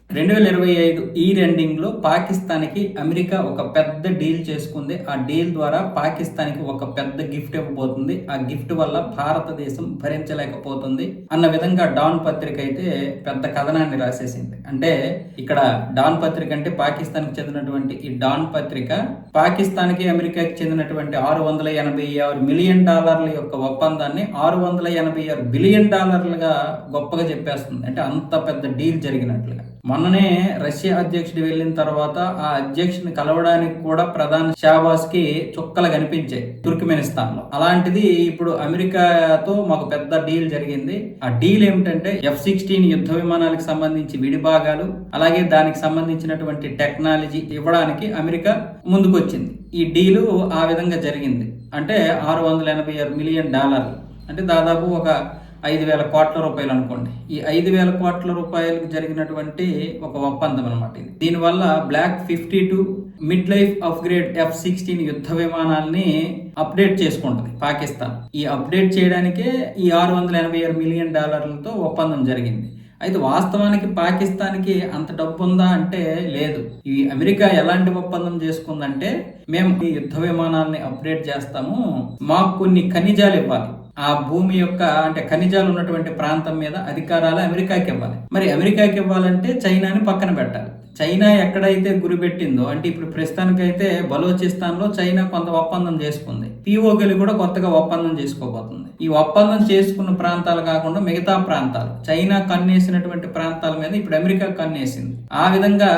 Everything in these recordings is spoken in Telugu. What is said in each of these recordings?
2025 ఇయర్ ఎండింగ్ లో పాకిస్తాన్కి అమెరికా ఒక పెద్ద డీల్ చేసుకుంది. ఆ డీల్ ద్వారా పాకిస్తాన్కి ఒక పెద్ద గిఫ్ట్ ఇవ్వబోతుంది. ఆ గిఫ్ట్ వల్ల భారతదేశం భరించలేకపోతుంది అన్న విధంగా డాన్ పత్రిక అయితే పెద్ద కథనాన్ని రాసేసింది. అంటే ఇక్కడ డాన్ పత్రిక అంటే పాకిస్తాన్ కి చెందినటువంటి ఈ డాన్ పత్రిక పాకిస్తాన్కి అమెరికాకి చెందినటువంటి $686 మిలియన్ యొక్క ఒప్పందాన్ని $686 బిలియన్ గొప్పగా చెప్పేస్తుంది. అంటే అంత పెద్ద డీల్ జరిగినట్లుగా. మొన్ననే రష్యా అధ్యక్షుడు వెళ్ళిన తర్వాత ఆ అధ్యక్షుని కలవడానికి కూడా ప్రధాని షాబాజ్ కి చుక్కలు కనిపించాయి తుర్క్మెనిస్తాన్ లో. అలాంటిది ఇప్పుడు అమెరికాతో మాకు పెద్ద డీల్ జరిగింది. ఆ డీల్ ఏమిటంటే F-16 యుద్ధ విమానాలకు సంబంధించి విడిభాగాలు, అలాగే దానికి సంబంధించినటువంటి టెక్నాలజీ ఇవ్వడానికి అమెరికా ముందుకొచ్చింది. ఈ డీలు ఆ విధంగా జరిగింది. అంటే $686 మిలియన్, అంటే దాదాపు ఒక 5,000 కోట్ల రూపాయలు అనుకోండి. ఈ 5,000 కోట్ల రూపాయలకు జరిగినటువంటి ఒక ఒప్పందం అనమాట ఇది. దీనివల్ల black 52 mid life upgrade F-16 యుద్ధ విమానాల్ని అప్డేట్ చేసుకుంటుంది పాకిస్తాన్. ఈ అప్డేట్ చేయడానికే ఈ $686 మిలియన్ ఒప్పందం జరిగింది. అయితే వాస్తవానికి పాకిస్తాన్కి అంత డబ్బు ఉందా అంటే లేదు. ఈ అమెరికా ఎలాంటి ఒప్పందం చేసుకుందంటే, మేము ఈ యుద్ధ విమానాలని అప్డేట్ చేస్తాము, మాకు కొన్ని ఖనిజాలు ఇవ్వాలి, ఆ భూమి యొక్క అంటే ఖనిజాలు ఉన్నటువంటి ప్రాంతం మీద అధికారాలు అమెరికాకి ఇవ్వాలి. మరి అమెరికాకి ఇవ్వాలంటే చైనాని పక్కన పెట్టాలి. చైనా ఎక్కడైతే గురి పెట్టిందో, అంటే ఇప్పుడు ప్రస్తుతానికైతే బలోచిస్తాన్ లో చైనా కొంత ఒప్పందం చేసుకుంది. పిఓకేలు కూడా కొత్తగా ఒప్పందం చేసుకోబోతుంది. ఈ ఒప్పందం చేసుకున్న ప్రాంతాలు కాకుండా మిగతా ప్రాంతాలు, చైనా కన్నేసినటువంటి ప్రాంతాల మీద ఇప్పుడు అమెరికా కన్నేసింది. ఆ విధంగా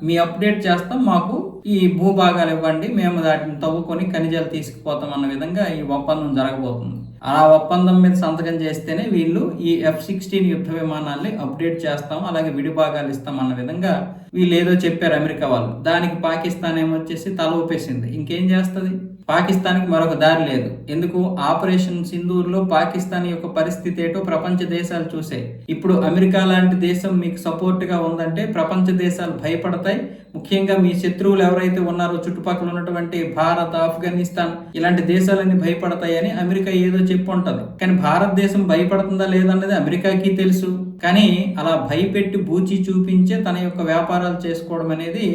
మీ అప్డేట్ చేస్తాం, మాకు ఈ భూభాగాలు ఇవ్వండి, మేము వాటిని తవ్వుకొని ఖనిజాలు తీసుకుపోతాం అన్న విధంగా ఈ ఒప్పందం జరగబోతుంది. ఆ ఒప్పందం మీద సంతకం చేస్తేనే వీళ్ళు ఈ F-16 యుద్ధ విమానాల్ని అప్డేట్ చేస్తాం, అలాగే విడిభాగాలు ఇస్తాం అన్న విధంగా వీళ్ళు ఏదో చెప్పారు అమెరికా వాళ్ళు. దానికి పాకిస్తాన్ ఏమొచ్చేసి తల ఊపేసింది. ఇంకేం చేస్తుంది? పాకిస్తాన్కి మరొక దారి లేదు. ఎందుకు? ఆపరేషన్ సింధూర్ లో పాకిస్తాన్ యొక్క పరిస్థితి ఏటో ప్రపంచ దేశాలు చూసాయి. ఇప్పుడు అమెరికా లాంటి దేశం మీకు సపోర్ట్ గా ఉందంటే ప్రపంచ దేశాలు భయపడతాయి. ముఖ్యంగా మీ శత్రువులు ఎవరైతే ఉన్నారో చుట్టుపక్కల ఉన్నటువంటి భారత్, ఆఫ్ఘనిస్తాన్ ఇలాంటి దేశాలన్నీ భయపడతాయని అమెరికా ఏదో చెప్పి ఉంటది. కానీ భారతదేశం భయపడుతుందా లేదన్నది అమెరికాకి తెలుసు. కానీ అలా భయపెట్టి బూచి చూపించే తన యొక్క వ్యాపారాలు చేసుకోవడం అనేది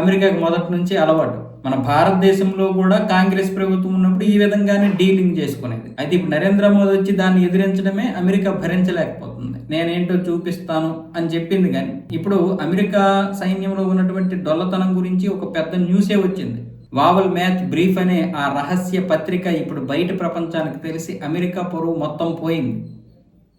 అమెరికాకి మొదటి నుంచి అలవాటు. మన భారతదేశంలో కూడా కాంగ్రెస్ ప్రభుత్వం ఉన్నప్పుడు ఈ విధంగానే డీలింగ్ చేసుకునేది. అయితే ఇప్పుడు నరేంద్ర మోదీ వచ్చి దాన్ని ఎదిరించడమే అమెరికా భరించలేకపోతుంది. నేనేంటో చూపిస్తాను అని చెప్పింది. కానీ ఇప్పుడు అమెరికా సైన్యంలో ఉన్నటువంటి డొల్లతనం గురించి ఒక పెద్ద న్యూసే వచ్చింది. వావల్ మ్యాచ్ బ్రీఫ్ అనే ఆ రహస్య పత్రిక ఇప్పుడు బయట ప్రపంచానికి తెలిసి అమెరికా పరువు మొత్తం పోయింది.